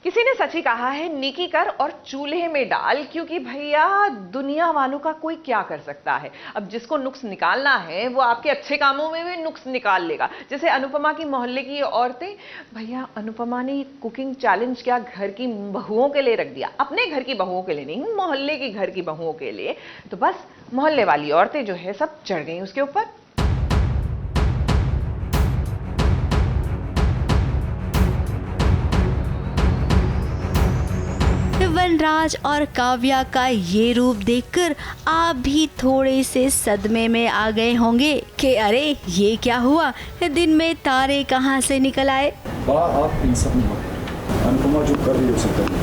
किसी ने सच ही कहा है, नेकी कर और चूल्हे में डाल, क्योंकि भैया दुनिया वालों का कोई क्या कर सकता है। अब जिसको नुक्स निकालना है वो आपके अच्छे कामों में भी नुक्स निकाल लेगा। जैसे अनुपमा की मोहल्ले की औरतें, भैया अनुपमा ने कुकिंग चैलेंज क्या घर की बहुओं के लिए रख दिया, अपने घर की बहुओं के लिए नहीं, मोहल्ले की घर की बहुओं के लिए। तो बस मोहल्ले वाली औरतें जो है सब चढ़ गई उसके ऊपर। वनराज और काव्या का ये रूप देखकर आप भी थोड़े से सदमे में आ गए होंगे कि अरे ये क्या हुआ, दिन में तारे कहाँ से निकल आए। आप इन सब में अनुपमा जो कर रही हो सकता।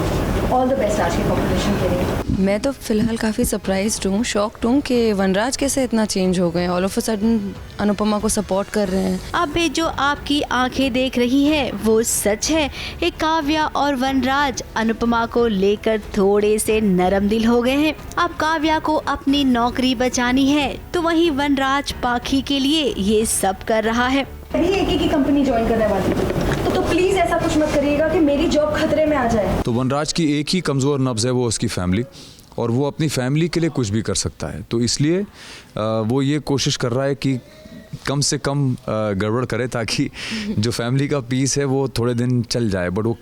ऑल द बेस्ट आज के कॉम्पिटिशन के लिए। मैं तो फिलहाल काफ़ी सरप्राइज्ड हूँ, शॉक्ड हूँ कि वनराज कैसे इतना चेंज हो गए, all of a sudden Anupama को सपोर्ट कर रहे हैं। अब भी जो आपकी आंखें देख रही हैं वो सच है। एक काव्या और वनराज अनुपमा को लेकर थोड़े से नरम दिल हो गए हैं। अब काव्या को अपनी नौकरी बचानी है तो वहीं वनराज पाखी के लिए ये सब कर रहा है। एक ही कंपनी ज्वाइन करने वाली तो प्लीज ऐसा कुछ मत करिएगा कि मेरी जॉब खतरे में आ जाए। तो वनराज की एक ही कमज़ोर नब्ज़ है, वो उसकी फैमिली, और वो अपनी फैमिली के लिए कुछ भी कर सकता है। तो इसलिए वो ये कोशिश कर रहा है कि कम से कम गड़बड़ करे ताकि जो फैमिली का पीस है वो थोड़े दिन चल जाए। बट वो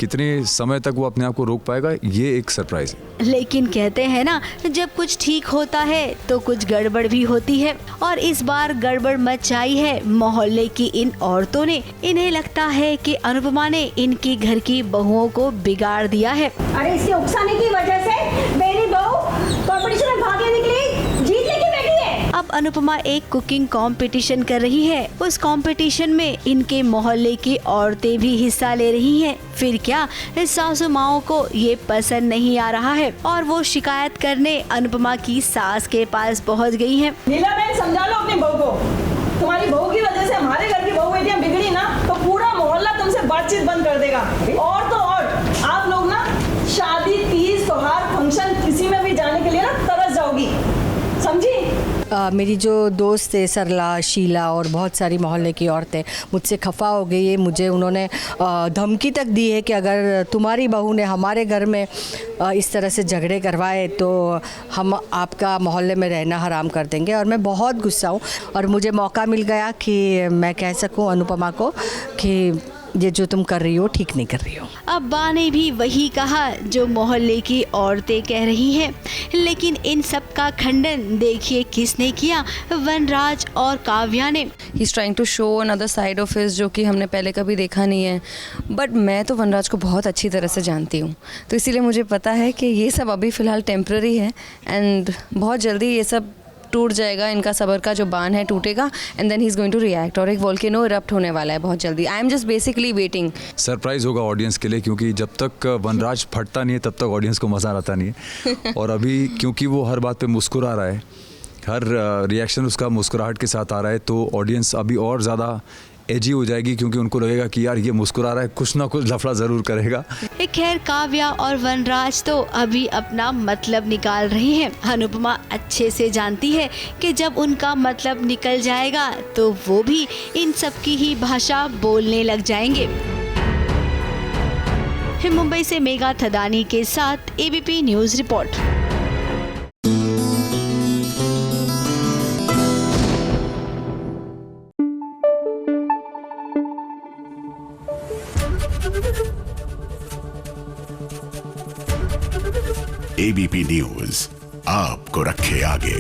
कितने समय तक वो अपने आप को रोक पाएगा, ये एक सरप्राइज है। लेकिन कहते हैं ना, जब कुछ ठीक होता है तो कुछ गड़बड़ भी होती है, और इस बार गड़बड़ मचाई है मोहल्ले की इन औरतों ने। इन्हें लगता है कि अनुपमा ने इनकी घर की बहुओं को बिगाड़ दिया है। अरे इसे उकसाने की वजह से मेरी बहू कॉम्पिटिशन में भाग लेने के लिए जीत लेके बैठी है। अब अनुपमा एक कुकिंग कंपटीशन कर रही है। उस कंपटीशन में इनके मोहल्ले की औरतें भी हिस्सा ले रही हैं। फिर क्या, सासू माओं को ये पसंद नहीं आ रहा है और वो शिकायत करने अनुपमा की सास के पास पहुंच गई हैं। नीला बहन, समझा लो अपनी बहू को, तुम्हारी बहू की वजह से हमारे घर की बहू बेटियां बिगड़ी ना तो पूरा मोहल्ला तुमसे बातचीत बंद कर देगा। और तो और आप लोग ना शादी, तीज, त्योहार, फंक्शन किसी में भी जाने के लिए ना तरस जाओगी, समझी। मेरी जो दोस्त है सरला, शीला और बहुत सारी मोहल्ले की औरतें मुझसे खफा हो गई है। मुझे उन्होंने धमकी तक दी है कि अगर तुम्हारी बहू ने हमारे घर में इस तरह से झगड़े करवाए तो हम आपका मोहल्ले में रहना हराम कर देंगे। और मैं बहुत गुस्सा हूँ और मुझे मौका मिल गया कि मैं कह सकूँ अनुपमा को कि ये जो तुम कर रही हो ठीक नहीं कर रही हो। अब बा ने भी वही कहा जो मोहल्ले की औरतें कह रही हैं, लेकिन इन सब का खंडन देखिए किसने किया, वनराज और काव्या ने। He is trying to show another side of his, जो कि हमने पहले कभी देखा नहीं है। बट मैं तो वनराज को बहुत अच्छी तरह से जानती हूँ, तो इसीलिए मुझे पता है कि ये सब अभी फ़िलहाल टेम्प्रेरी है एंड बहुत जल्दी ये सब टूट जाएगा। इनका सबर का जो बांध है टूटेगा and then he is going to react, और एक वोल्केनो इरप्ट होने वाला है बहुत जल्दी। I am just basically waiting. Surprise होगा ऑडियंस के लिए, क्योंकि जब तक वनराज फटता नहीं है तब तक ऑडियंस को मज़ा आता नहीं है। और अभी क्योंकि वो हर बात पे मुस्कुरा रहा है, हर रिएक्शन उसका मुस्कुराहट के साथ आ रहा है, तो ऑडियंस अभी और ज़्यादा एजी हो जाएगी, क्योंकि उनको लगेगा कि यार ये मुस्कुरा रहा है, कुछ ना कुछ लफड़ा ज़रूर करेगा। खैर काव्या और वनराज तो अभी अपना मतलब निकाल रही हैं। अनुपमा अच्छे से जानती है कि जब उनका मतलब निकल जाएगा तो वो भी इन सब की ही भाषा बोलने लग जाएंगे। मुंबई से मेघा थदानी के साथ ABP news report. ABP news आपको रखे आगे।